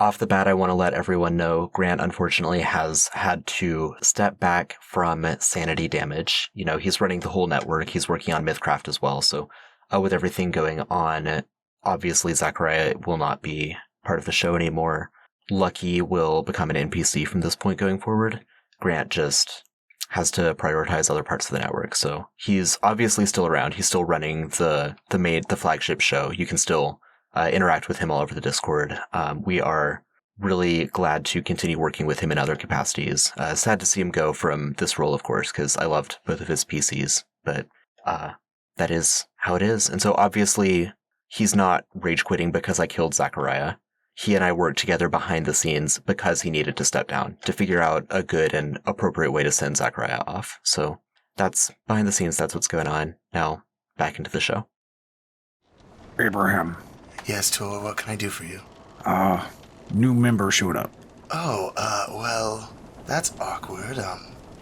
off the bat, I want to let everyone know Grant unfortunately has had to step back from Sanity damage. You know, he's running the whole network. He's working on Mythcraft as well. So with everything going on, obviously Zachariah will not be part of the show anymore. Lucky will become an NPC from this point going forward. Grant just has to prioritize other parts of the network. So he's obviously still around. He's still running the flagship show. You can still interact with him all over the Discord. We are really glad to continue working with him in other capacities. Sad to see him go from this role, of course, because I loved both of his PCs, but that is how it is. And so obviously he's not rage quitting because I killed Zachariah. He and I worked together behind the scenes because he needed to step down to figure out a good and appropriate way to send Zachariah off. So that's behind the scenes. That's what's going on. Now back into the show. Abraham. Yes, Tor, what can I do for you? New member showed up. Oh, well, that's awkward.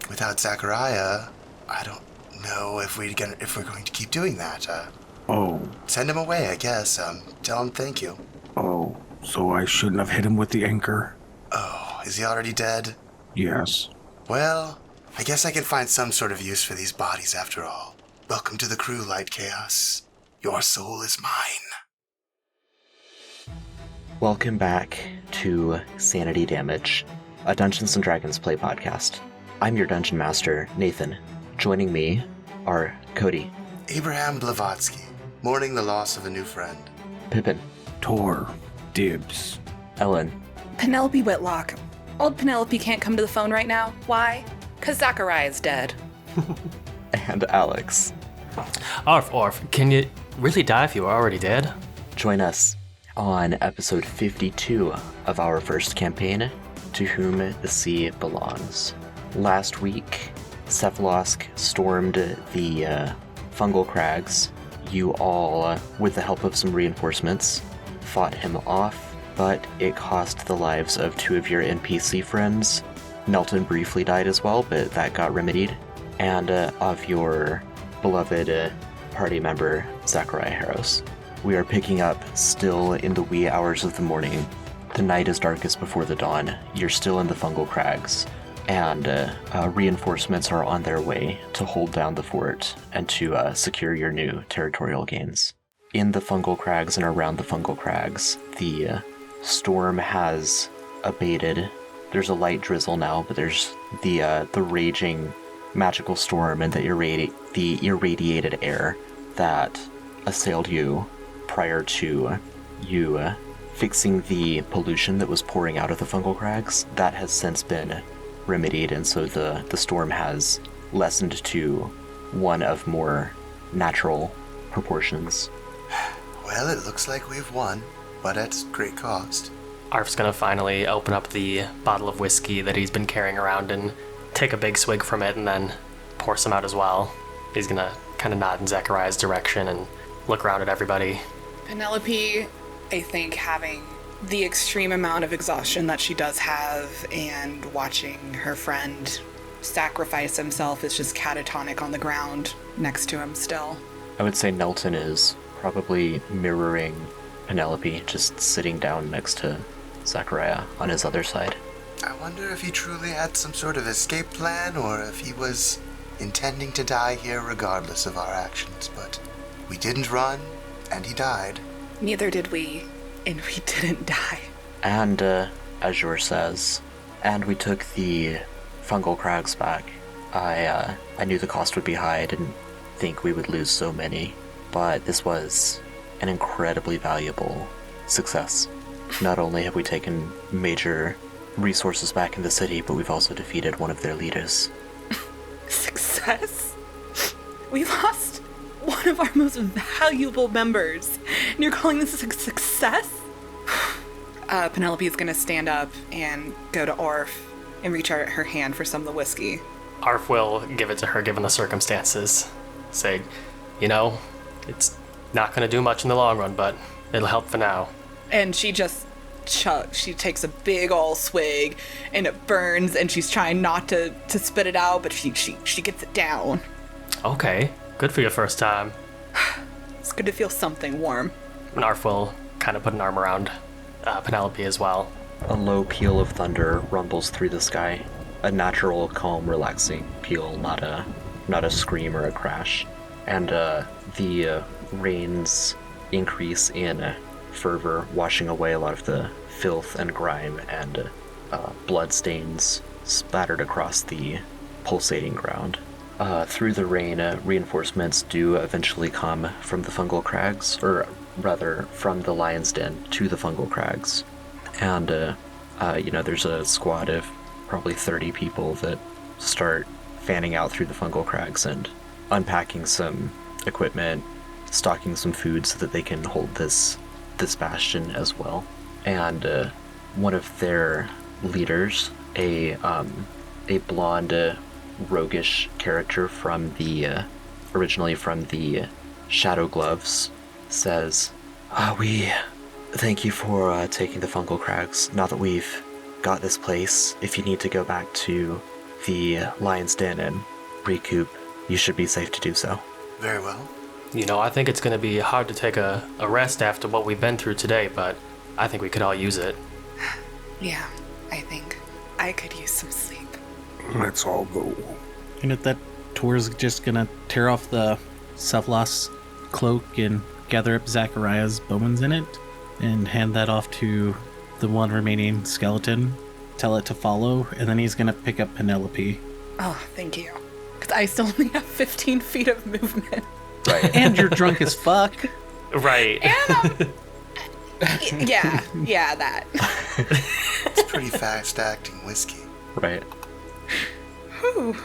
Without Zachariah, I don't know if we're going to keep doing that. Send him away, I guess. Tell him thank you. Oh, so I shouldn't have hit him with the anchor? Oh, is he already dead? Yes. Well, I guess I can find some sort of use for these bodies after all. Welcome to the crew, Light Chaos. Your soul is mine. Welcome back to Sanity Damage, a Dungeons & Dragons Play Podcast. I'm your Dungeon Master, Nathan. Joining me are Cody. Abraham Blavatsky, mourning the loss of a new friend. Pippin. Tor. Dibs. Ellen. Penelope Whitlock. Old Penelope can't come to the phone right now. Why? 'Cause Zachariah's dead. And Alex. Arf, can you really die if you were already dead? Join us on episode 52 of our first campaign, To Whom the Sea Belongs. Last week, Cephalosk stormed the Fungal Crags. You all, with the help of some reinforcements, fought him off, but it cost the lives of two of your NPC friends. Nelton briefly died as well, but that got remedied. And of your beloved party member, Zachariah Harros. We are picking up still in the wee hours of the morning. The night is darkest before the dawn. You're still in the Fungal Crags, and reinforcements are on their way to hold down the fort and to secure your new territorial gains. In the Fungal Crags and around the Fungal Crags, the storm has abated. There's a light drizzle now, but there's the raging magical storm and the irradiated air that assailed you prior to you fixing the pollution that was pouring out of the Fungal Crags. That has since been remedied, and so the storm has lessened to one of more natural proportions. Well, it looks like we've won, but at great cost. Arf's gonna finally open up the bottle of whiskey that he's been carrying around and take a big swig from it and then pour some out as well. He's gonna kind of nod in Zachariah's direction and look around at everybody. Penelope, I think, having the extreme amount of exhaustion that she does have and watching her friend sacrifice himself is just catatonic on the ground next to him still. I would say Nelton is probably mirroring Penelope, just sitting down next to Zachariah on his other side. I wonder if he truly had some sort of escape plan, or if he was intending to die here regardless of our actions, but we didn't run, and he died. Neither did we, and we didn't die. And, Azure says, and we took the Fungal Crags back. I knew the cost would be high. I didn't think we would lose so many, but this was an incredibly valuable success. Not only have we taken major resources back in the city, but we've also defeated one of their leaders. Success? We lost one of our most valuable members, and you're calling this a success? Penelope is going to stand up and go to Orf and reach out her hand for some of the whiskey. Arf will give it to her given the circumstances. Say, you know, it's not going to do much in the long run, but it'll help for now. And she just chugs. She takes a big ol' swig, and it burns, and she's trying not to spit it out, but she gets it down. Okay, good for your first time. It's good to feel something warm. And Arf will kind of put an arm around Penelope as well. A low peal of thunder rumbles through the sky. A natural, calm, relaxing peal, not a scream or a crash. And the rains increase in fervor, washing away a lot of the filth and grime and blood stains splattered across the pulsating ground. Through the rain, reinforcements do eventually come from the Fungal Crags, or rather, from the Lion's Den to the Fungal Crags. And, there's a squad of probably 30 people that start fanning out through the Fungal Crags and unpacking some equipment, stocking some food so that they can hold this bastion as well. And one of their leaders, a blonde, roguish character from originally from the Shadow Gloves, says, we thank you for taking the Fungal Crags. Now that we've got this place, if you need to go back to the Lion's Den and recoup, you should be safe to do so. Very well. I think it's going to be hard to take a rest after what we've been through today, but I think we could all use it. Yeah, I think I could use some sleep. Let's all go. And if that Tor's just gonna tear off the Cephalos cloak and gather up Zachariah's bones in it and hand that off to the one remaining skeleton, tell it to follow, and then he's gonna pick up Penelope. Oh, thank you. Because I still only have 15 feet of movement. Right. And you're drunk as fuck. Right. And yeah, that. It's pretty fast-acting whiskey. Right. Whew.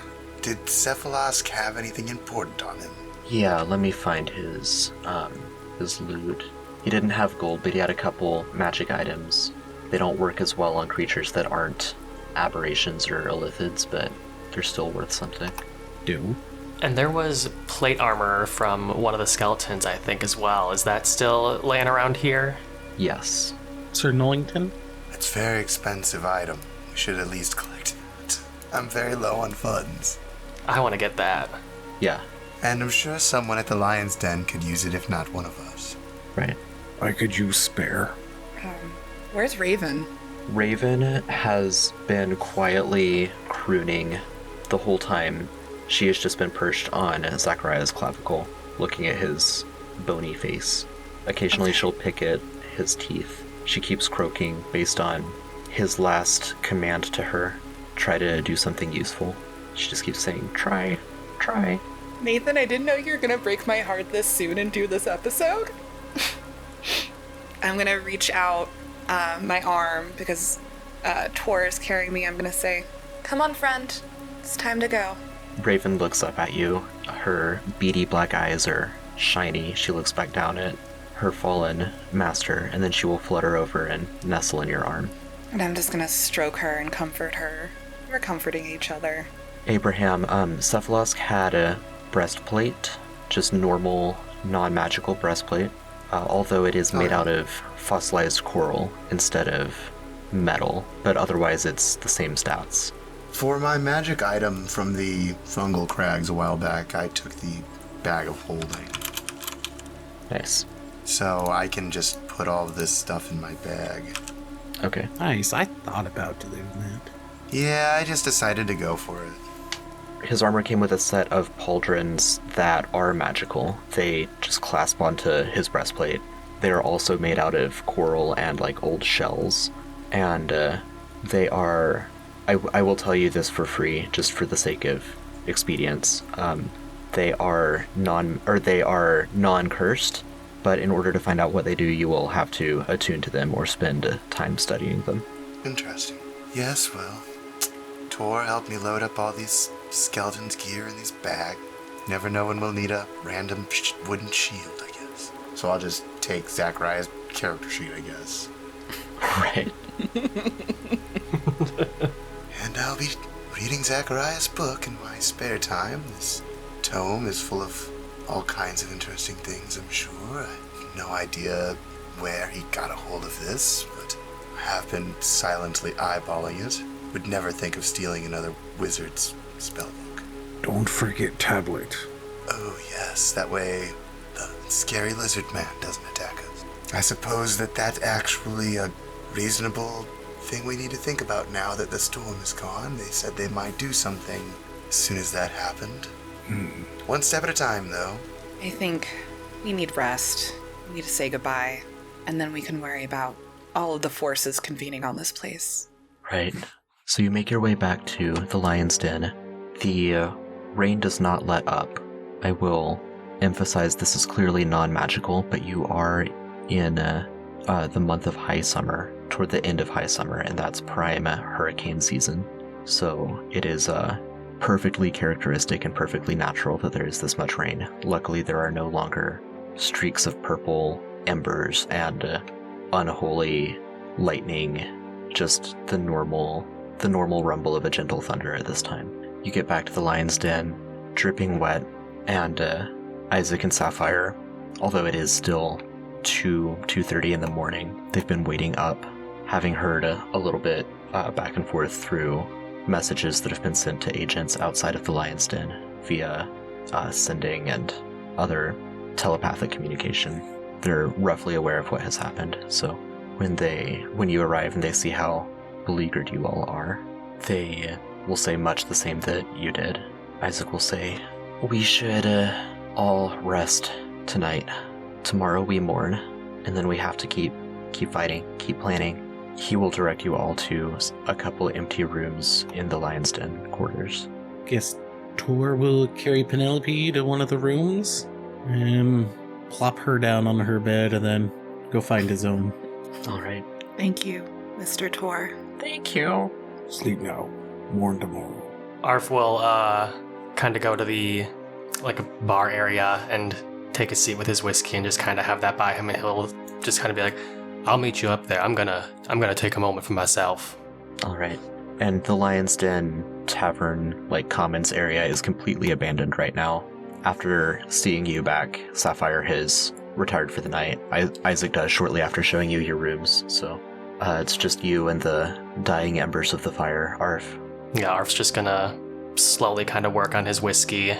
Did Cephalask have anything important on him? Yeah, let me find his loot. He didn't have gold, but he had a couple magic items. They don't work as well on creatures that aren't aberrations or illithids, but they're still worth something. Do. And there was plate armor from one of the skeletons, I think, as well. Is that still laying around here? Yes. Sir Nollington? It's a very expensive item. We should at least collect it. I'm very low on funds. I want to get that. Yeah. And I'm sure someone at the Lion's Den could use it if not one of us. Right. I could use spare. Where's Raven? Raven has been quietly crooning the whole time. She has just been perched on Zachariah's clavicle, looking at his bony face. Occasionally she'll pick at his teeth. She keeps croaking based on his last command to her. Try to do something useful. She just keeps saying, try. Nathan, I didn't know you were going to break my heart this soon and do this episode. I'm going to reach out my arm because Tor is carrying me. I'm going to say, come on, friend. It's time to go. Raven looks up at you. Her beady black eyes are shiny. She looks back down at her fallen master, and then she will flutter over and nestle in your arm. And I'm just going to stroke her and comfort her. We're comforting each other. Abraham, Cephalask had a breastplate, just normal, non-magical breastplate, although it is made out of fossilized coral instead of metal, but otherwise it's the same stats. For my magic item from the Fungal Crags a while back, I took the bag of holding. Nice. So I can just put all of this stuff in my bag. Okay. Nice. I thought about doing that. Yeah, I just decided to go for it. His armor came with a set of pauldrons that are magical. They just clasp onto his breastplate. They're also made out of coral and like old shells. And they are... I will tell you this for free, just for the sake of expedience. They are non-cursed, but in order to find out what they do, you will have to attune to them or spend time studying them. Interesting. Yes, well, Tor helped me load up all these skeletons' gear in these bags. Never know when we'll need a random wooden shield, I guess. So I'll just take Zachariah's character sheet, I guess. Right. And I'll be reading Zachariah's book in my spare time. This tome is full of all kinds of interesting things, I'm sure. I have no idea where he got a hold of this, but I have been silently eyeballing it. Would never think of stealing another wizard's spellbook. Don't forget tablet. Oh yes, that way the scary lizard man doesn't attack us. I suppose that's actually a reasonable thing we need to think about now that the storm is gone. They said they might do something as soon as that happened. One step at a time, though. I think we need rest. We need to say goodbye, and then we can worry about all of the forces convening on this place. Right. So you make your way back to the Lion's Den. The rain does not let up. I will emphasize this is clearly non-magical, but you are in the month of high summer, toward the end of high summer, and that's prime hurricane season. So it is perfectly characteristic and perfectly natural that there is this much rain. Luckily, there are no longer streaks of purple embers and unholy lightning, just the normal rumble of a gentle thunder at this time. You get back to the Lion's Den, dripping wet, and Isaac and Sapphire, although it is still 2:30 in the morning, they've been waiting up, having heard a little bit back and forth through messages that have been sent to agents outside of the Lion's Den via sending and other telepathic communication. They're roughly aware of what has happened, so when you arrive and they see how beleaguered you all are, they will say much the same that you did. Isaac will say, "We should all rest tonight. Tomorrow we mourn, and then we have to keep fighting, keep planning." He will direct you all to a couple empty rooms in the Lion's Den quarters. Guess Tor will carry Penelope to one of the rooms and plop her down on her bed and then go find his own. All right. Thank you, Mr. Tor. Thank you. Sleep now. Mourn tomorrow. Arf will kind of go to the a bar area and take a seat with his whiskey and just kind of have that by him, and he'll just kind of be like, "I'll meet you up there. I'm gonna take a moment for myself." All right. And the Lion's Den tavern, commons area is completely abandoned right now. After seeing you back, Sapphire has retired for the night. Isaac does shortly after showing you your rooms, so it's just you and the dying embers of the fire. Arf. Yeah, Arf's just gonna slowly kind of work on his whiskey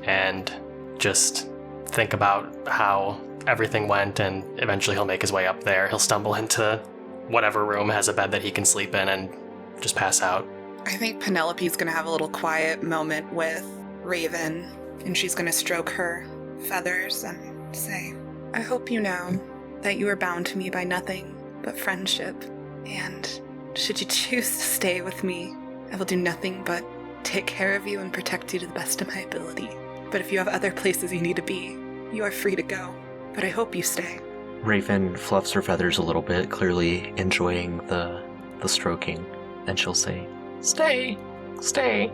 and just think about how everything went, and eventually he'll make his way up there. He'll stumble into whatever room has a bed that he can sleep in and just pass out. I think Penelope's gonna have a little quiet moment with Raven, and she's gonna stroke her feathers and say, "I hope you know that you are bound to me by nothing but friendship, and should you choose to stay with me, I will do nothing but take care of you and protect you to the best of my ability. But if you have other places you need to be, you are free to go. But I hope you stay." Raven fluffs her feathers a little bit, clearly enjoying the stroking, and she'll say, "Stay, stay."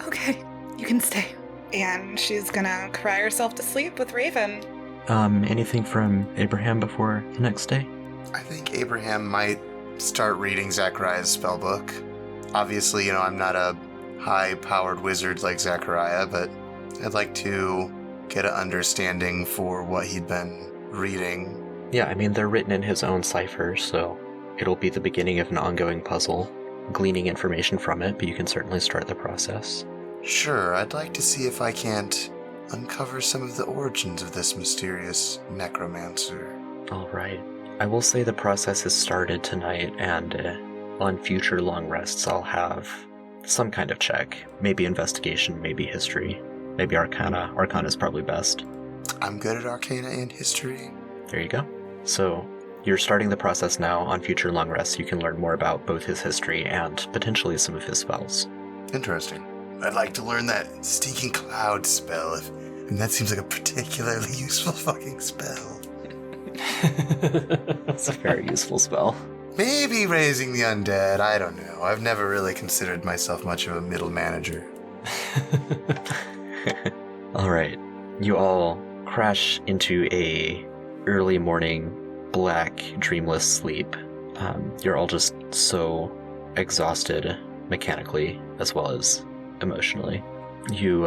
Okay, you can stay. And she's gonna cry herself to sleep with Raven. Anything from Abraham before the next day? I think Abraham might start reading Zachariah's spellbook. Obviously, I'm not a high-powered wizard like Zachariah, but I'd like to get an understanding for what he'd been reading. Yeah, I mean, they're written in his own cipher, so it'll be the beginning of an ongoing puzzle, gleaning information from it, but you can certainly start the process. Sure, I'd like to see if I can't uncover some of the origins of this mysterious necromancer. All right. I will say the process has started tonight, and on future long rests I'll have some kind of check. Maybe investigation, maybe history, maybe arcana. Arcana's probably best. I'm good at arcana and history. There you go. So you're starting the process now. On future long rests you can learn more about both his history and potentially some of his spells. Interesting. I'd like to learn that stinking cloud spell, and that seems like a particularly useful fucking spell. It's a very useful spell. Maybe raising the undead, I don't know. I've never really considered myself much of a middle manager. All right. You all crash into a early morning, black, dreamless sleep. You're all just so exhausted mechanically as well as emotionally. You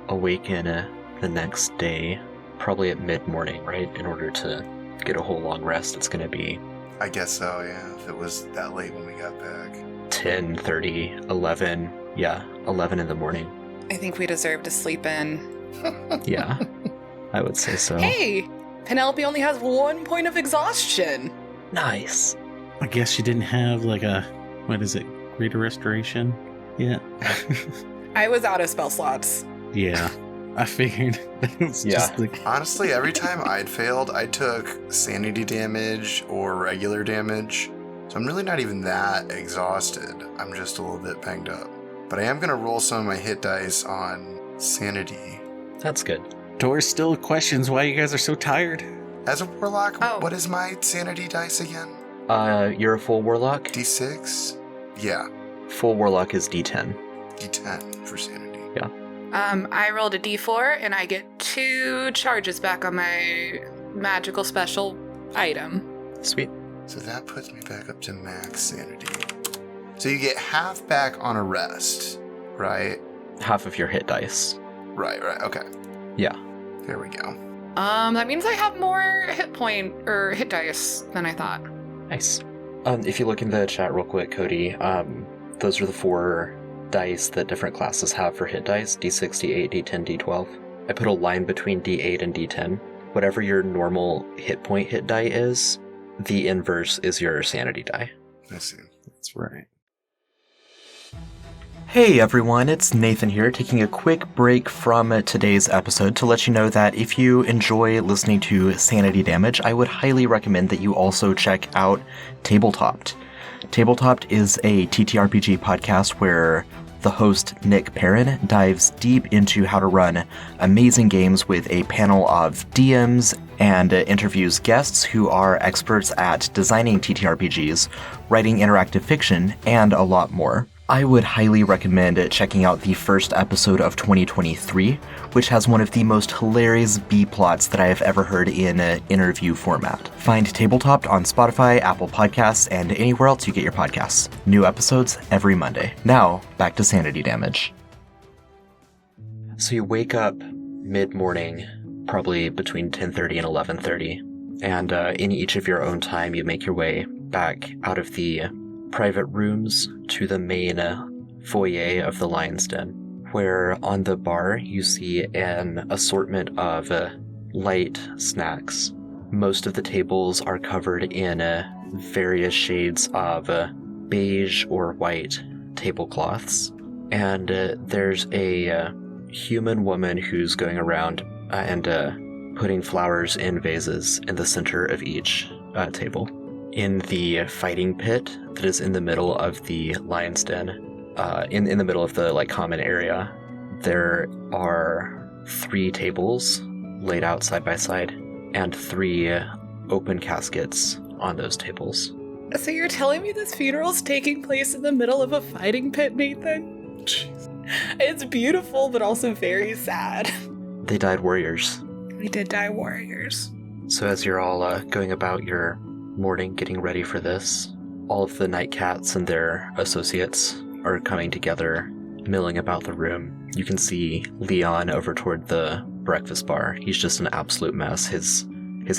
awaken the next day, probably at mid-morning, right? In order to get a whole long rest, it's going to be... I guess so, yeah, if it was that late when we got back. 10:30, 11, yeah, 11 in the morning. I think we deserve to sleep in. Yeah, I would say so. Hey! Penelope only has 1 point of exhaustion. Nice. I guess you didn't have like a, what is it, Greater Restoration yet? I was out of spell slots. Yeah, I figured. It's just like, Honestly, every time I'd failed, I took sanity damage or regular damage. So I'm really not even that exhausted. I'm just a little bit banged up. But I am going to roll some of my hit dice on sanity. That's good. Tor still questions why you guys are so tired. As a warlock, Oh. what is my sanity dice again? You're a full warlock? D6? Yeah, Full warlock is D10. D10 for sanity. I rolled a d4 and I get 2 charges back on my magical special item. Sweet. So that puts me back up to max sanity. So you get half back on a rest, right? Half of your hit dice. Right, okay. Yeah. There we go. That means I have more hit dice than I thought. Nice. If you look in the chat real quick, Cody, those are the 4 dice that different classes have for hit dice, D6, D8, D10, D12. I put a line between D8 and D10. Whatever your normal hit point hit die is, the inverse is your sanity die. I see. That's right. Hey everyone, it's Nathan here, taking a quick break from today's episode to let you know that if you enjoy listening to Sanity Damage, I would highly recommend that you also check out Tabletopped. Tabletopped is a TTRPG podcast where the host, Nick Perrin, dives deep into how to run amazing games with a panel of DMs and interviews guests who are experts at designing TTRPGs, writing interactive fiction, and a lot more. I would highly recommend checking out the first episode of 2023, which has one of the most hilarious B-plots that I have ever heard in an interview format. Find Tabletopped on Spotify, Apple Podcasts, and anywhere else you get your podcasts. New episodes every Monday. Now, back to Sanity Damage. So you wake up mid-morning, probably between 10:30 and 11:30, and in each of your own time, you make your way back out of the private rooms to the main foyer of the Lion's Den, where on the bar you see an assortment of light snacks. Most of the tables are covered in various shades of beige or white tablecloths, and there's a human woman who's going around and putting flowers in vases in the center of each table. In the fighting pit that is in the middle of the Lion's Den, in the middle of the common area, there are 3 tables laid out side by side and 3 open caskets on those tables. So you're telling me this funeral's taking place in the middle of a fighting pit, Nathan? It's beautiful, but also very sad. They died warriors. We did die warriors. So as you're all going about your morning getting ready for this, all of the Nightcats and their associates are coming together, milling about the room. You can see Leon over toward the breakfast bar. He's just an absolute mess. His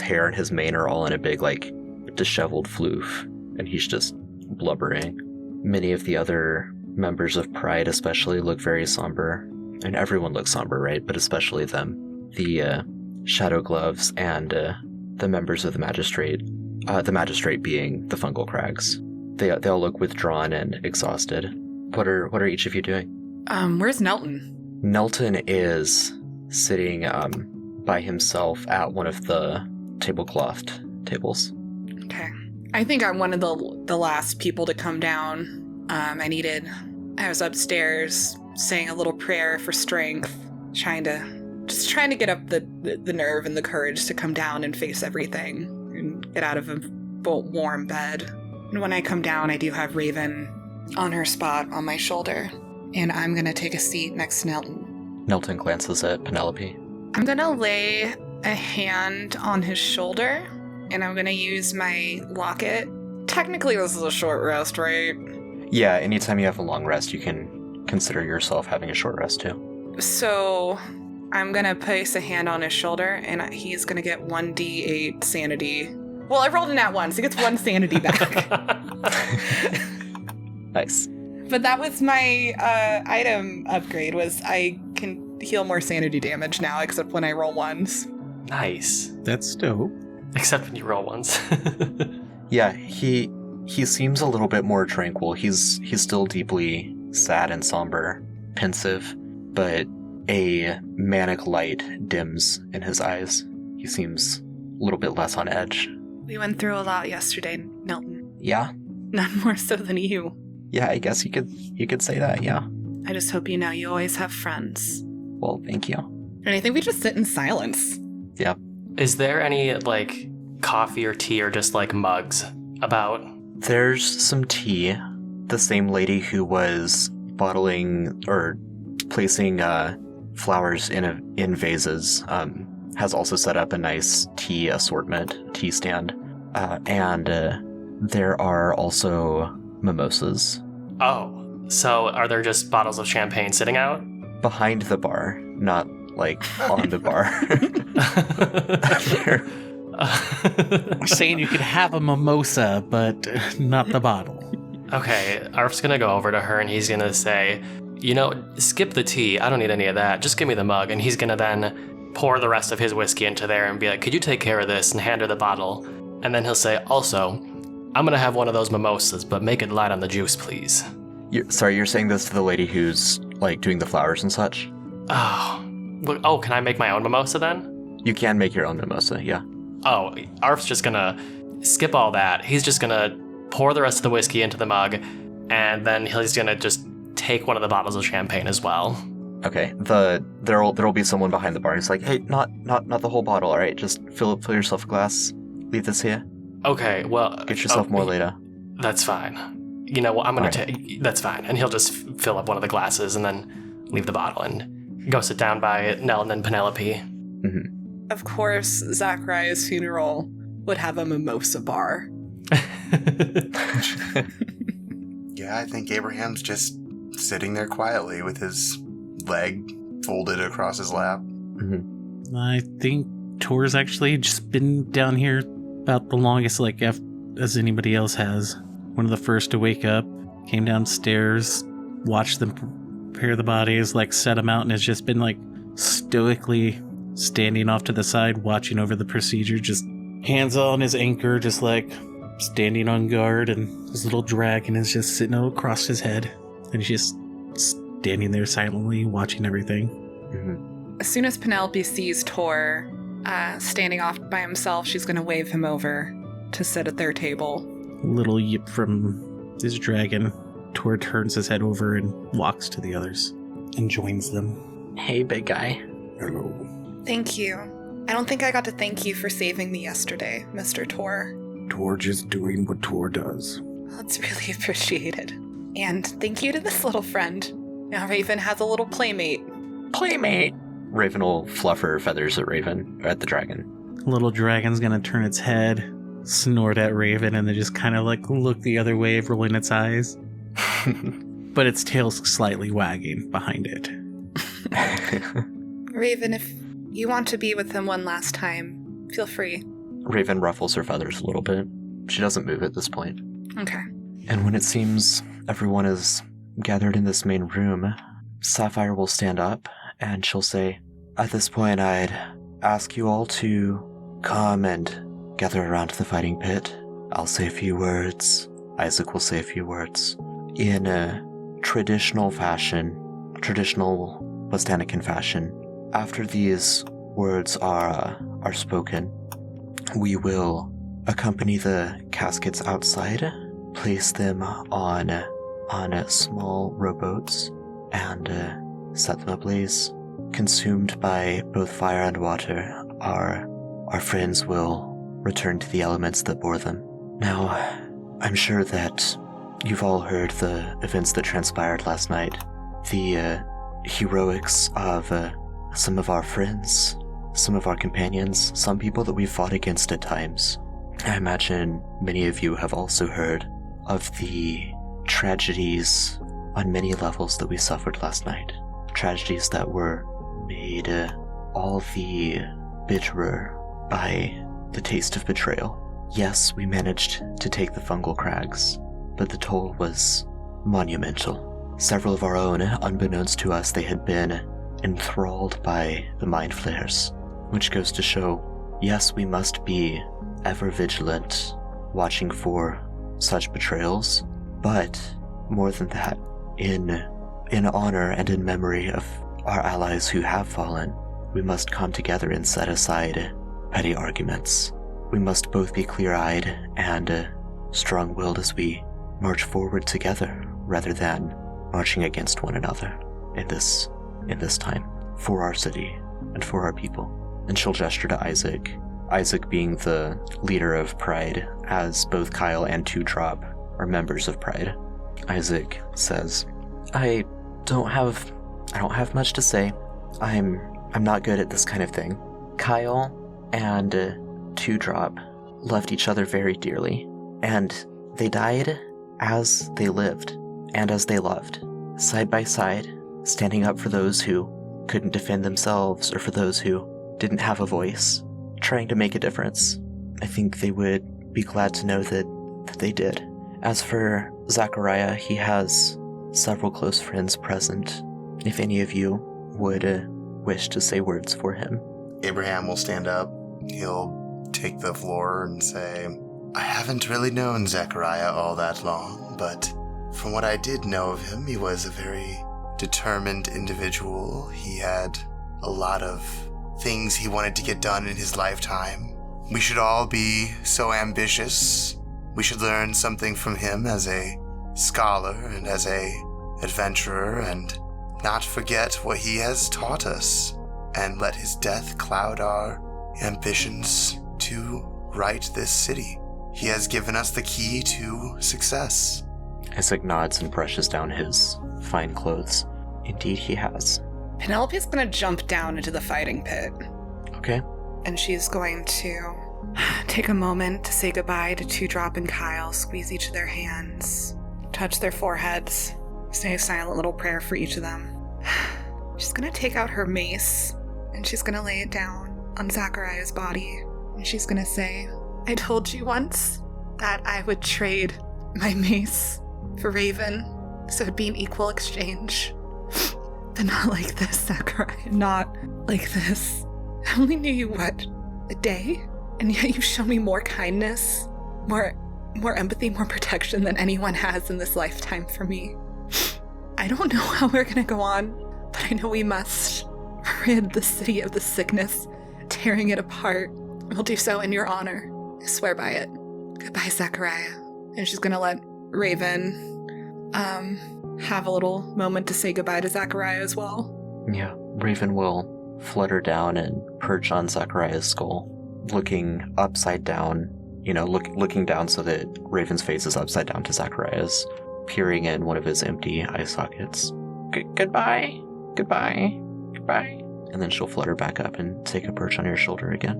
hair and his mane are all in a big, disheveled floof, and he's just blubbering. Many of the other members of Pride especially look very somber, and everyone looks somber, right? But especially them. The Shadow Gloves and the members of the Magistrate being the Fungal Crags. They all look withdrawn and exhausted. What are each of you doing? Where's Nelton? Nelton is sitting by himself at one of the tableclothed tables. Okay. I think I'm one of the last people to come down. I was upstairs saying a little prayer for strength, trying to get up the nerve and the courage to come down and face everything and get out of a warm bed. And when I come down, I do have Raven on her spot on my shoulder, and I'm gonna take a seat next to Nelton. Nelton glances at Penelope. I'm gonna lay a hand on his shoulder, and I'm gonna use my locket. Technically, this is a short rest, right? Yeah, anytime you have a long rest, you can consider yourself having a short rest too. So I'm gonna place a hand on his shoulder, and he's gonna get 1d8 sanity. Well, I rolled a nat 1, so he gets 1 sanity back. Nice. But that was my item upgrade, was I can heal more sanity damage now, except when I roll 1s. Nice. That's dope. Except when you roll ones. Yeah, he He seems a little bit more tranquil. He's still deeply sad and somber, pensive, but a manic light dims in his eyes. He seems a little bit less on edge. We went through a lot yesterday, Milton. Yeah? None more so than you. Yeah, I guess you could say that, yeah. I just hope you know you always have friends. Well, thank you. And I think we just sit in silence. Yeah. Is there any, like, coffee or tea or just, like, mugs about? There's some tea. The same lady who was bottling or placing flowers in vases has also set up a nice tea assortment, tea stand. And there are also mimosas. Oh, so are there just bottles of champagne sitting out? Behind the bar, not like on the bar. I'm saying you could have a mimosa, but not the bottle. Okay, Arf's gonna go over to her and he's gonna say, you know, skip the tea, I don't need any of that, just give me the mug. And he's gonna then pour the rest of his whiskey into there and be like, could you take care of this, and hand her the bottle. And then he'll say, also, I'm gonna have one of those mimosas, but make it light on the juice, please. You're saying this to the lady who's like doing the flowers and such? Oh, can I make my own mimosa then? You can make your own mimosa, yeah. Oh, Arf's just gonna skip all that. He's just gonna pour the rest of the whiskey into the mug, and then he's gonna just take one of the bottles of champagne as well. Okay, there'll be someone behind the bar who's like, hey, not the whole bottle, all right? Just fill yourself a glass. Leave this here. Okay, well, get yourself more later. That's fine. You know what? I'm gonna take. That's fine. And he'll just fill up one of the glasses and then leave the bottle and go sit down by Nell and Penelope. Mm-hmm. Of course, Zachariah's funeral would have a mimosa bar. Yeah, I think Abraham's just sitting there quietly with his leg folded across his lap. Mm-hmm. I think Tor's actually just been down here about the longest, like, as anybody else has. One of the first to wake up, came downstairs, watched them prepare the bodies, like, set them out, and has just been, like, stoically standing off to the side, watching over the procedure, just hands on his anchor, just, like, standing on guard, and his little dragon is just sitting across his head, and he's just standing there silently, watching everything. Mm-hmm. As soon as Penelope sees Tor standing off by himself, she's going to wave him over to sit at their table. A little yip from his dragon. Tor turns his head over and walks to the others and joins them. Hey, big guy. Hello. Thank you. I don't think I got to thank you for saving me yesterday, Mr. Tor. Tor just doing what Tor does. That's really appreciated. And thank you to this little friend. Now Raven has a little playmate. Playmate! Raven will fluff her feathers at the dragon. Little dragon's gonna turn its head, snort at Raven, and then just kind of like look the other way, rolling its eyes. But its tail's slightly wagging behind it. Raven, if you want to be with him one last time, feel free. Raven ruffles her feathers a little bit. She doesn't move at this point. Okay. And when it seems everyone is gathered in this main room, Sapphire will stand up and she'll say, at this point, I'd ask you all to come and gather around the fighting pit. I'll say a few words. Isaac will say a few words. In a traditional Westanican fashion, after these words are spoken, we will accompany the caskets outside, place them on small rowboats, and set them ablaze. Consumed by both fire and water, our friends will return to the elements that bore them. Now, I'm sure that you've all heard the events that transpired last night. The heroics of some of our friends, some of our companions, some people that we've fought against at times. I imagine many of you have also heard of the tragedies on many levels that we suffered last night. Tragedies that were made all the bitterer by the taste of betrayal. Yes, we managed to take the Fungal Crags, but the toll was monumental. Several of our own, unbeknownst to us, they had been enthralled by the mind flayers, which goes to show, yes, we must be ever vigilant, watching for such betrayals, but more than that, in honor and in memory of our allies who have fallen, we must come together and set aside petty arguments. We must both be clear-eyed and strong-willed as we march forward together, rather than marching against one another in this time, for our city and for our people. And she'll gesture to Isaac. Isaac being the leader of Pride, as both Kyle and Two Drop are members of Pride. Isaac says, I don't have much to say. I'm not good at this kind of thing. Kyle and Two Drop loved each other very dearly, and they died as they lived and as they loved, side by side, standing up for those who couldn't defend themselves or for those who didn't have a voice, trying to make a difference. I think they would be glad to know that they did. As for Zachariah, he has several close friends present. If any of you would wish to say words for him. Abraham will stand up. He'll take the floor and say, I haven't really known Zachariah all that long, but from what I did know of him, he was a very determined individual. He had a lot of things he wanted to get done in his lifetime. We should all be so ambitious. We should learn something from him as a scholar and as a adventurer, and not forget what he has taught us, and let his death cloud our ambitions to right this city. He has given us the key to success. Isaac nods and brushes down his fine clothes. Indeed he has. Penelope's gonna jump down into the fighting pit. Okay. And she's going to take a moment to say goodbye to Two Drop and Kyle, squeeze each of their hands, touch their foreheads, say a silent little prayer for each of them. She's gonna take out her mace, and she's gonna lay it down on Zachariah's body, and she's gonna say, I told you once that I would trade my mace for Raven, so it'd be an equal exchange. But not like this, Zachariah, not like this. I only knew you, a day? And yet you've shown me more kindness, more empathy, more protection than anyone has in this lifetime for me. I don't know how we're gonna go on, but I know we must rid the city of the sickness, tearing it apart. We'll do so in your honor. I swear by it. Goodbye, Zachariah. And she's gonna let Raven have a little moment to say goodbye to Zachariah as well. Yeah, Raven will flutter down and perch on Zachariah's skull, looking upside down, looking down so that Raven's face is upside down to Zachariah's, peering in one of his empty eye sockets. Goodbye. And then she'll flutter back up and take a perch on your shoulder again.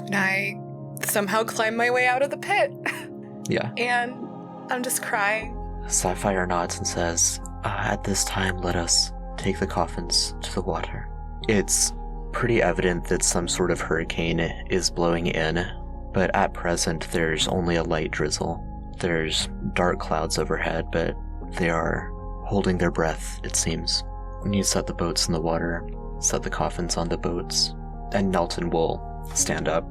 And I somehow climb my way out of the pit. Yeah. And I'm just crying. Sapphire nods and says, at this time, let us take the coffins to the water. It's pretty evident that some sort of hurricane is blowing in, but at present there's only a light drizzle. There's dark clouds overhead, but they are holding their breath, it seems. And you set the boats in the water, set the coffins on the boats, and Nelton will stand up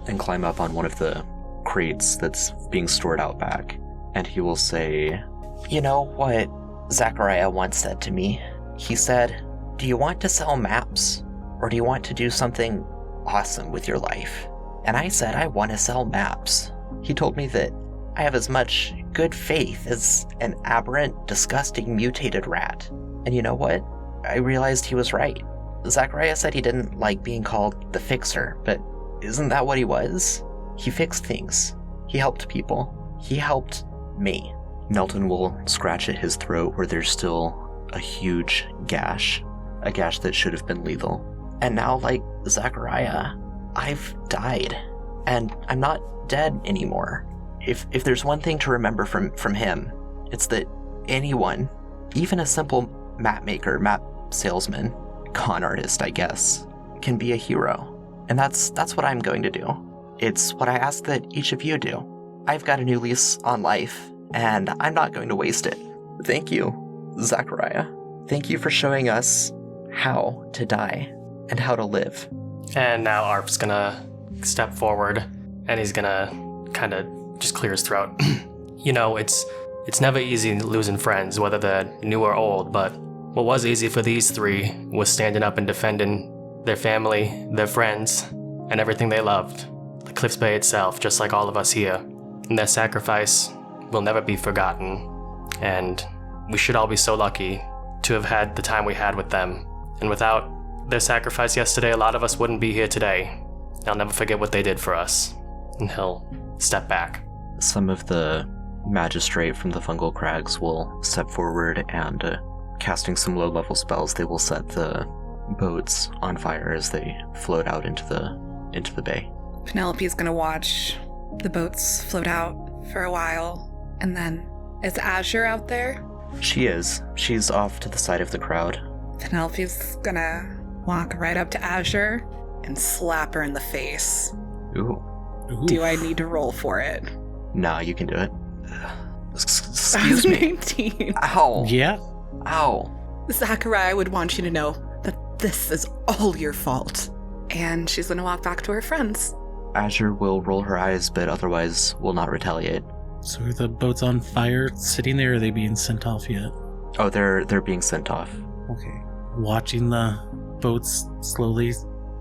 and climb up on one of the crates that's being stored out back, and he will say, You know what Zachariah once said to me? He said, do you want to sell maps, or do you want to do something awesome with your life? And I said, I want to sell maps. He told me that I have as much good faith as an aberrant, disgusting, mutated rat. And you know what? I realized he was right. Zachariah said he didn't like being called the fixer, but isn't that what he was? He fixed things. He helped people. He helped me. Nelton will scratch at his throat where there's still a huge gash. A gash that should have been lethal. And now, like Zachariah, I've died. And I'm not dead anymore. If there's one thing to remember from him, it's that anyone, even a simple map maker, map salesman, con artist, I guess, can be a hero. And that's what I'm going to do. It's what I ask that each of you do. I've got a new lease on life, and I'm not going to waste it. Thank you, Zachariah. Thank you for showing us how to die and how to live. And now Arp's gonna step forward, and he's gonna kind of just clear his throat. You know, it's never easy losing friends, whether they're new or old, but what was easy for these three was standing up and defending their family, their friends, and everything they loved. The Cliffs Bay itself, just like all of us here. And their sacrifice will never be forgotten. And we should all be so lucky to have had the time we had with them. And without their sacrifice yesterday, a lot of us wouldn't be here today. I'll never forget what they did for us. And he'll step back. Some of the magistrate from the Fungal Crags will step forward and, casting some low-level spells, they will set the boats on fire as they float out into the bay. Penelope's gonna watch the boats float out for a while, and then, is Azure out there? She is. She's off to the side of the crowd. Penelope's gonna walk right up to Azure and slap her in the face. Ooh. Do I need to roll for it? Nah, you can do it. Excuse me. 19. Ow. Yeah. Ow. Zachariah would want you to know that this is all your fault. And she's gonna walk back to her friends. Azure will roll her eyes, but otherwise will not retaliate. So are the boats on fire sitting there, or are they being sent off yet? Oh, they're being sent off. Okay. Watching the boats slowly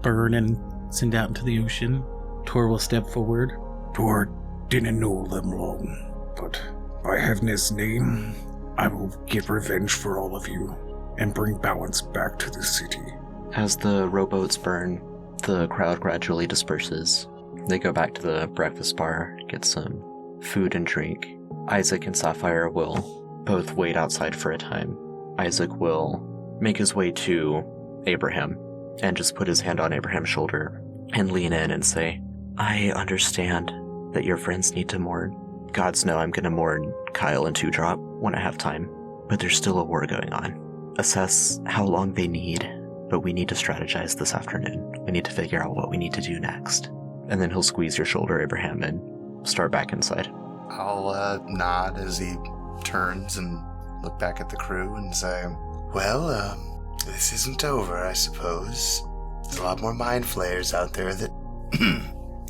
burn and send out into the ocean, Tor will step forward. Tor didn't know them long, but by Heaven's name, I will get revenge for all of you and bring balance back to the city. As the rowboats burn, the crowd gradually disperses. They go back to the breakfast bar, get some food and drink. Isaac and Sapphire will both wait outside for a time. Isaac will make his way to Abraham and just put his hand on Abraham's shoulder and lean in and say, I understand that your friends need to mourn. Gods know I'm going to mourn Kyle and Two Drop when I have time, but there's still a war going on. Assess how long they need, but we need to strategize this afternoon. We need to figure out what we need to do next. And then he'll squeeze your shoulder, Abraham, and start back inside. I'll nod as he turns and look back at the crew and say, well, this isn't over, I suppose. There's a lot more mind flayers out there that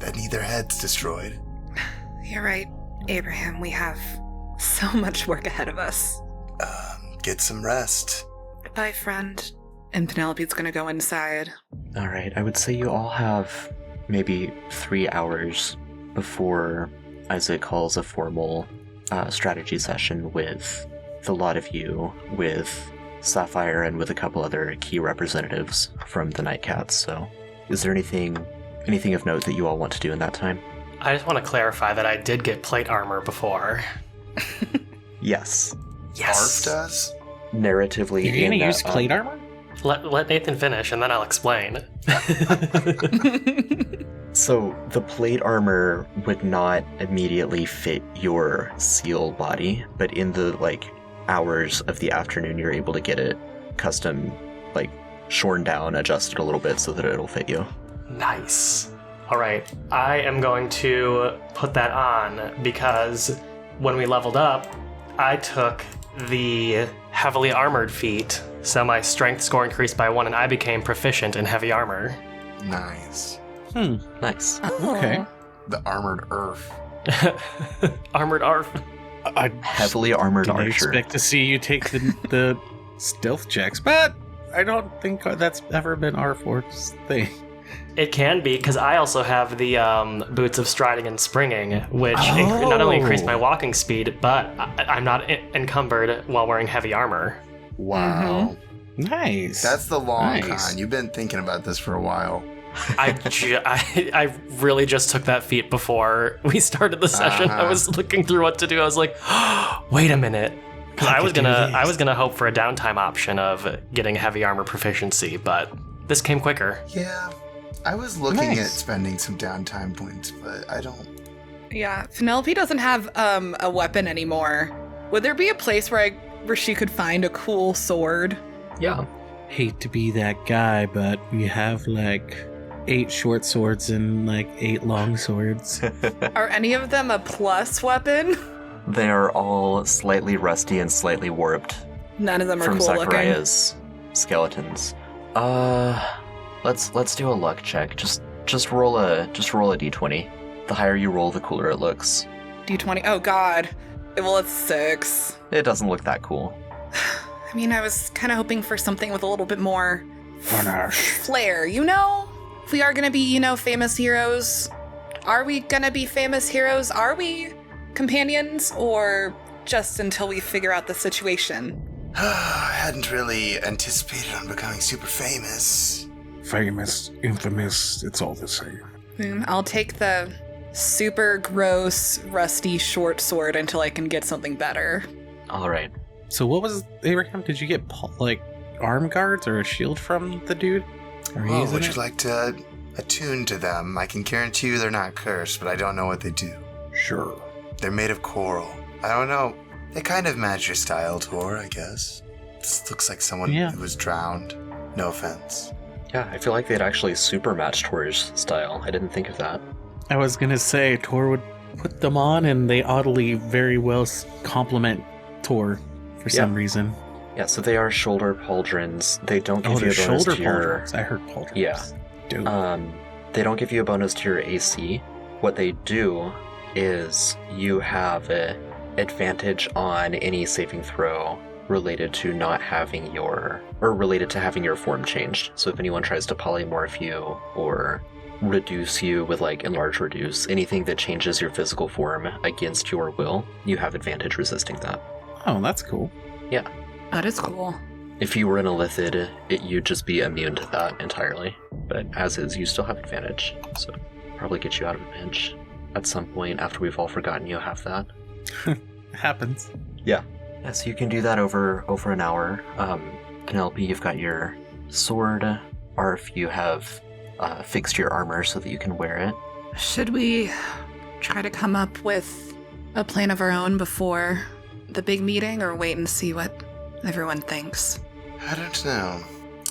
that need their heads destroyed. You're right, Abraham. We have so much work ahead of us. Get some rest. Goodbye, friend. And Penelope's gonna go inside. All right, I would say you all have maybe 3 hours before Isaac calls a formal strategy session with the lot of you, with Sapphire and with a couple other key representatives from the Nightcats. So is there anything of note that you all want to do in that time? I just want to clarify that I did get plate armor before. Yes. Arf does? Narratively, You're gonna use plate armor? Let Nathan finish, and then I'll explain. So the plate armor would not immediately fit your seal body, but in the hours of the afternoon, you're able to get it custom, shorn down, adjusted a little bit so that it'll fit you. Nice. All right, I am going to put that on because when we leveled up, I took the heavily armored feat, so my strength score increased by 1 and I became proficient in heavy armor. Nice. Nice. Okay. The armored earth. Armored arf. I Heavily armored didn't archer. expect to see you take the stealth checks, but I don't think that's ever been R4's thing. It can be, because I also have the boots of striding and springing, which not only increase my walking speed, but I'm not encumbered while wearing heavy armor. Wow. Nice. That's the long Nice. con. You've been thinking about this for a while. I really just took that feat before we started the session. I was looking through what to do. I was like, wait a minute. Because I was gonna hope for a downtime option of getting heavy armor proficiency, but this came quicker. Yeah. I was looking at Nice. spending some downtime points, but I don't. Yeah, Penelope doesn't have a weapon anymore. Would there be a place where she could find a cool sword? Yeah. Hate to be that guy, but we have 8 short swords and 8 long swords. Are any of them a plus weapon? They are all slightly rusty and slightly warped None of them are from cool looking. Zachariah's skeletons. Let's do a luck check. Just roll a d20. The higher you roll, the cooler it looks. D20. Oh god. Well, it's 6. It doesn't look that cool. I mean, I was kind of hoping for something with a little bit more Panache. flair, you know? If we are going to be, you know, famous heroes, are we going to be famous heroes? Are we companions? Or just until we figure out the situation? I hadn't really anticipated on becoming super famous. Famous, infamous, it's all the same. I'll take the super gross, rusty short sword until I can get something better. All right. So what was, Abraham, did you get, like, arm guards or a shield from the dude? Are you Oh, using would it? you like to attune to them? I can guarantee you they're not cursed, but I don't know what they do. Sure. They're made of coral. I don't know. They kind of match your style, Tor, I guess. This looks like someone who was drowned. No offense. Yeah, I feel like they'd actually super match Tor's style. I didn't think of that. I was gonna say, Tor would put them on, and they oddly very well complement Tor for some reason. Yeah, so they are shoulder pauldrons. They don't give you a they're bonus shoulder to your... pauldrons. I heard pauldrons. Yeah. Dope. They don't give you a bonus to your AC. What they do is you have an advantage on any saving throw related to not having your... or related to having your form changed. So if anyone tries to polymorph you or reduce you with, like, enlarge reduce, anything that changes your physical form against your will, you have advantage resisting that. Oh, that's cool. Yeah. That is cool. If you were in a lithid, you'd just be immune to that entirely. But as is, you still have advantage. So probably get you out of a pinch. At some point after we've all forgotten you have that. Happens. Yeah. Yeah, so you can do that over an hour. Penelope, you've got your sword. Arf, you have fixed your armor so that you can wear it. Should we try to come up with a plan of our own before the big meeting, or wait and see what everyone thinks? I don't know.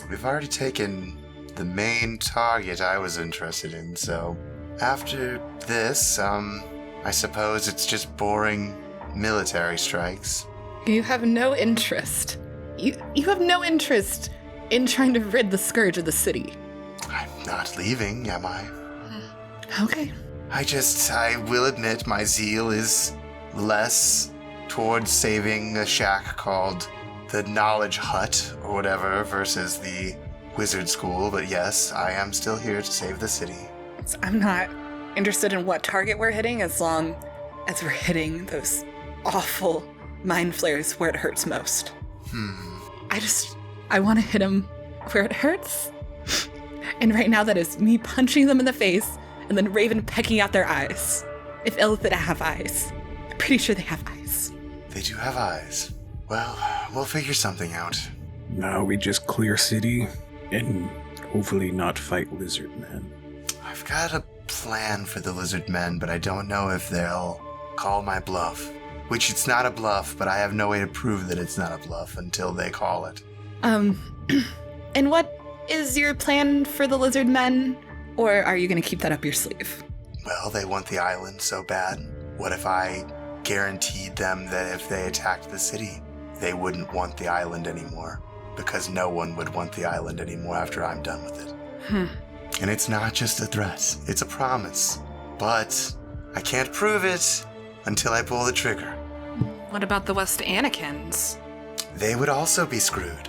We've already taken the main target I was interested in, so after this, I suppose it's just boring military strikes. You have no interest. You have no interest in trying to rid the scourge of the city. I'm not leaving, am I? Okay. I will admit my zeal is less towards saving a shack called the Knowledge Hut or whatever versus the Wizard School, but yes, I am still here to save the city. So I'm not interested in what target we're hitting as long as we're hitting those awful mind flares where it hurts most. I want to hit them where it hurts. And right now that is me punching them in the face and then Raven pecking out their eyes. If Illithid have eyes. I'm pretty sure they have eyes. They do have eyes. Well, we'll figure something out. Now we just clear city and hopefully not fight lizard men. I've got a plan for the lizard men, but I don't know if they'll call my bluff. Which it's not a bluff, but I have no way to prove that it's not a bluff until they call it. And what is your plan for the lizard men? Or are you going to keep that up your sleeve? Well, they want the island so bad. What if I guaranteed them that if they attacked the city, they wouldn't want the island anymore? Because no one would want the island anymore after I'm done with it. And it's not just a threat, it's a promise. But I can't prove it until I pull the trigger. What about the West Anakins? They would also be screwed.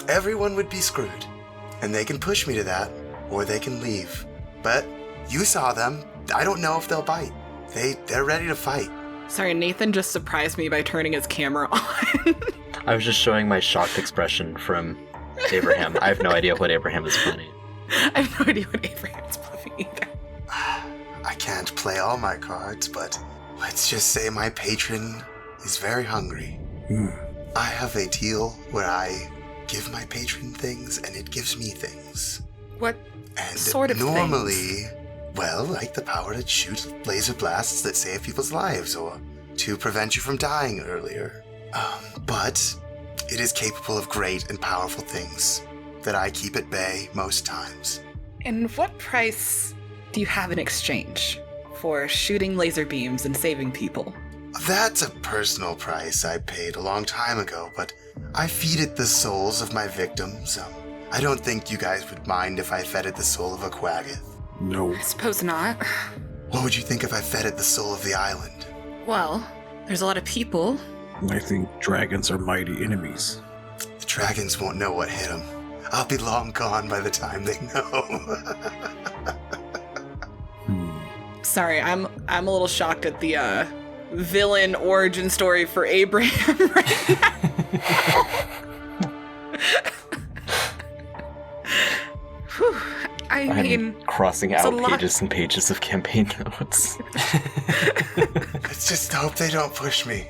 Everyone would be screwed. And they can push me to that, or they can leave. But you saw them. I don't know if they'll bite. They're ready to fight. Sorry, Nathan just surprised me by turning his camera on. I was just showing my shocked expression from Abraham. I have no idea what Abraham is planning. I have no idea what Abraham's planning either. I can't play all my cards, but let's just say my patron is very hungry. I have a deal where I give my patron things and it gives me things. What And sort of normally, things? well, like the power to shoot laser blasts that save people's lives or to prevent you from dying earlier. But it is capable of great and powerful things that I keep at bay most times. And what price do you have in exchange for shooting laser beams and saving people? That's a personal price I paid a long time ago, but I feed it the souls of my victims. I don't think you guys would mind if I fed it the soul of a Quaggoth. No. I suppose not. What would you think if I fed it the soul of the island? Well, There's a lot of people. I think dragons are mighty enemies. The dragons won't know what hit them. I'll be long gone by the time they know. Sorry, I'm a little shocked at the villain origin story for Abraham right now. Whew. I mean, crossing out pages and pages of campaign notes. Let's just hope they don't push me.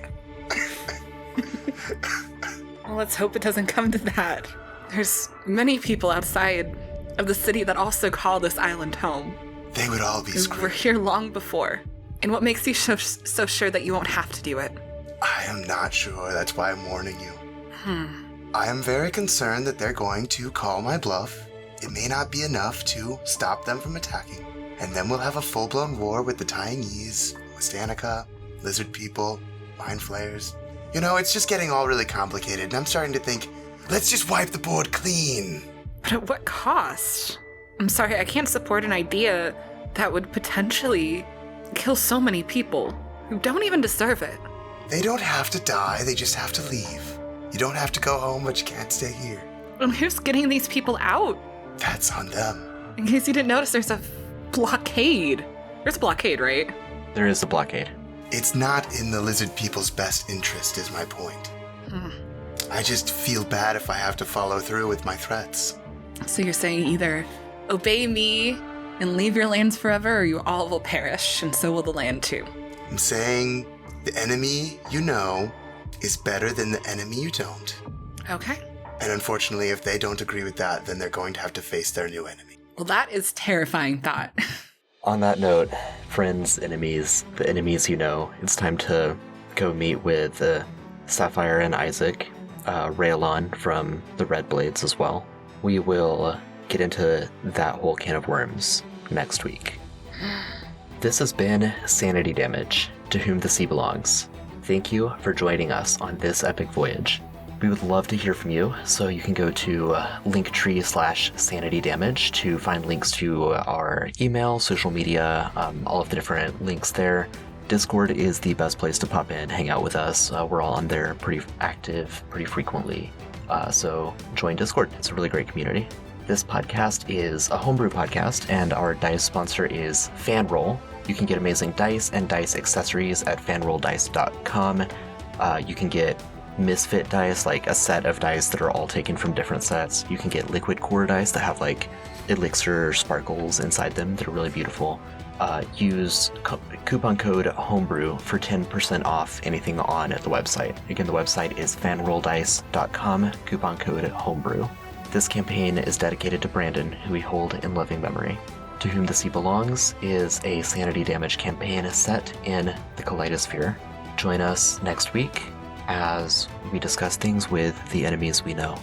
Well, let's hope it doesn't come to that. There's many people outside of the city that also call this island home. They would all be screwed. We're here long before. And what makes you so sure that you won't have to do it? I am not sure. That's why I'm warning you. I am very concerned that they're going to call my bluff. It may not be enough to stop them from attacking. And then we'll have a full-blown war with the Tyingese, Wastanica, lizard people, mind flayers. You know, it's just getting all really complicated, and I'm starting to think, let's just wipe the board clean. But at what cost? I'm sorry, I can't support an idea that would potentially kill so many people who don't even deserve it. They don't have to die, they just have to leave. You don't have to go home, but you can't stay here. And who's getting these people out? That's on them. In case you didn't notice, there's a blockade. There's a blockade, right? There is a blockade. It's not in the lizard people's best interest, is my point. I just feel bad if I have to follow through with my threats. So you're saying either obey me and leave your lands forever, or you all will perish, and so will the land too. I'm saying the enemy you know is better than the enemy you don't. Okay. And unfortunately, if they don't agree with that, then they're going to have to face their new enemy. Well, that is terrifying thought. On that note, friends, enemies, the enemies you know, it's time to go meet with Sapphire and Isaac, Raelon from the Red Blades as well. We will get into that whole can of worms next week. This has been Sanity Damage, To Whom the Sea Belongs. Thank you for joining us on this epic voyage. We would love to hear from you, so you can go to linktree/sanitydamage to find links to our email, social media, all of the different links there. Discord is the best place to pop in, hang out with us. We're all on there pretty active, pretty frequently. So join Discord. It's a really great community. This podcast is a homebrew podcast, and our dice sponsor is FanRoll. You can get amazing dice and dice accessories at fanrolldice.com. You can get misfit dice, like a set of dice that are all taken from different sets. You can get liquid core dice that have like elixir sparkles inside them that are really beautiful. Use coupon code homebrew for 10% off anything on the website. Again, the website is fanrolldice.com, coupon code homebrew. This campaign is dedicated to Brandon, who we hold in loving memory. To Whom the Sea Belongs is a Sanity Damage campaign set in the Kaleidosphere. Join us next week as we discuss things with the enemies we know.